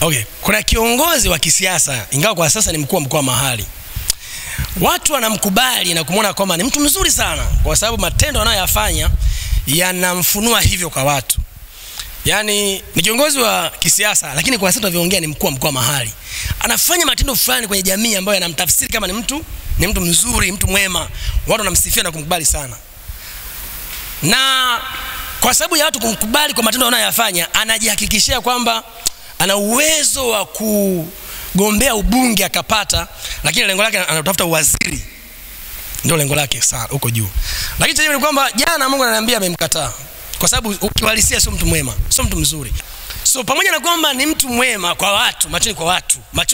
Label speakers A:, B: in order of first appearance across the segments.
A: Okay, kuna kiongozi wa kisiasa, ingawa kwa sasa ni mkuu wa mkoa mahali. Watu wanamkubali na kumuona kwamba ni mtu mzuri sana kwa sababu matendo anayoyafanya yanamfunua hivyo kwa watu. Yaani ni kiongozi wa kisiasa lakini kwa sasa tunavyoongea ni mkuu wa mkoa mahali. Anafanya matendo fulani kwenye jamii ambayo yanamtafsiri kama ni mtu mzuri, mtu mwema. Watu wanamsifia na kumkubali sana. Na kwa sababu ya watu kumkubali kwa matendo anayoyafanya, anajihakikishia kwamba ana uwezo wa kugombea ubunge akapata, lakini lengo lake anatafuta uwaziri. Ndio lengo lake sana huko juu. Lakini tena ni kwamba jana Mungu ananiambia amemkataa kwa sababu ukiwalisia sio mtu mwema, sio mtu mzuri. So pamoja na kwamba ni mtu mwema kwa watu, machoni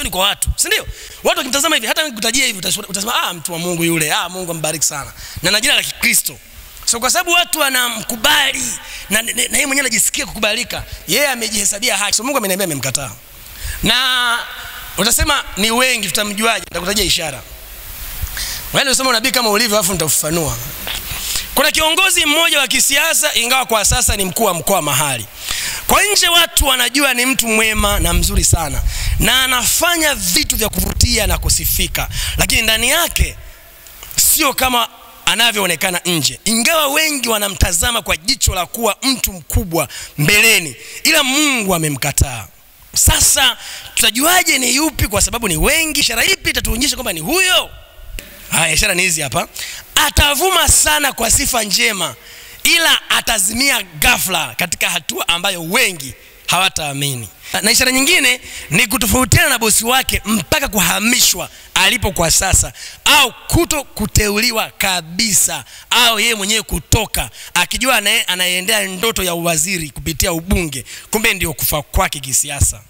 A: kwa watu, si ndio? Watu wakimtazama hivi, hata nikikutajia hivi utasema mtu wa Mungu yule, Mungu ambariki sana. Na jina la Kikristo. So kwa sababu watu wanamkubali na yeye mwenyewe anajisikia kukubalika, yeye amejihesabia haki. So Mungu ameniambia amemkataa. Na utasema ni wengi, tutamjuaje? Nitakutajia ishara. Wewe unasema unabii kama ulivyo afu nitakufanua. Kuna kiongozi mmoja wa kisiasa, ingawa kwa sasa ni mkuu wa mkoa mahali. Kwa nje watu wanajua ni mtu mwema na mzuri sana, na anafanya vitu vya kuvutia na kusifika, lakini ndani yake sio kama anavyoonekana nje. Ingawa wengi wanamtazama kwa jicho la kuwa mtu mkubwa mbeleni, ila Mungu amemkataa. Sasa tutajuaje ni yupi? Kwa sababu ni wengi. Ishara ipi itatuonyesha kwamba ni huyo? Haya, ishara ni hizi hapa. Atavuma sana kwa sifa njema, ila atazimia ghafla katika hatua ambayo wengi hawataamini. Na ishara nyingine ni kutofautiana na bosi wake mpaka kuhamishwa alipo kwa sasa, au kuto kuteuliwa kabisa, au yeye mwenyewe kutoka akijua anaendea ndoto ya uwaziri kupitia ubunge, kumbe ndio kufa kwake kisiasa.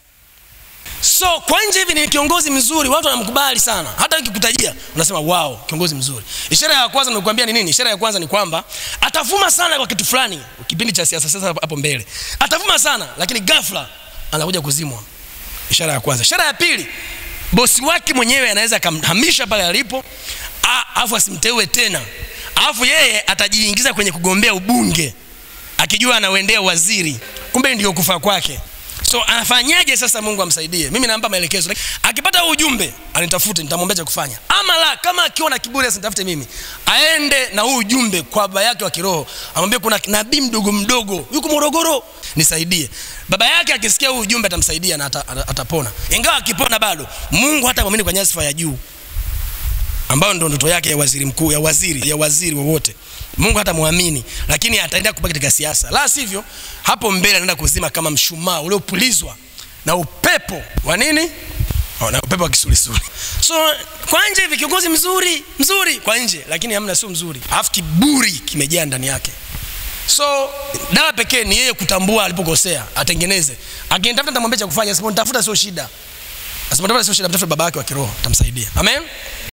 A: So kwa nje hivi ni kiongozi mzuri, watu wanamkubali sana. Hata ukikutajia unasema wow, kiongozi mzuri. Ishara ya kwanza nikuambia ni nini? Ishara ya kwanza ni kwamba atavuma sana kwa kitu fulani, kipindi cha siasa sasa hapo mbele. Atavuma sana lakini ghafla anakuja kuzimwa. Ishara ya kwanza. Ishara ya pili, bosi wake mwenyewe anaweza kumhamisha pale alipo, afu asimteue tena. Afu yeye atajiingiza kwenye kugombea ubunge akijua anaendea waziri, kumbe ndio kufa kwake. So anafanyaje sasa? Mungu amsaidie. Mimi nampa maelekezo. Akipata ujumbe anitafute, nitamwambia cha kufanya. Ama la, kama akiwa na kiburi asinitafute mimi, aende na huu ujumbe kwa baba yake wa kiroho, amwambie kuna nabii mdogo yuko Morogoro, nisaidie. Baba yake akisikia huu ujumbe atamsaidia na atapona. Ingawa akipona bado Mungu hata muamini kwa nyadhifa ya juu, ambao ndio ndoto yake ya waziri mkuu, ya waziri wowote. Mungu hata muamini, lakini ataendelea kubaki katika siasa. La sivyo, hapo mbele anaenda kuzima kama mshumaa uliopulizwa na upepo wa nini? Na upepo wa kisulisuli. So kwa nje hivi kiongozi mzuri kwa nje, lakini hamna, sio mzuri. Alafu kiburi kimejaa ndani yake. So dawa pekee ni yeye kutambua alipokosea, atengeneze. Akinitafuta nitamwambia cha kufanya, asiponitafuta sio shida. Asiponitafuta sio shida, mtafuta baba yake wa kiroho, atamsaidia. Amen.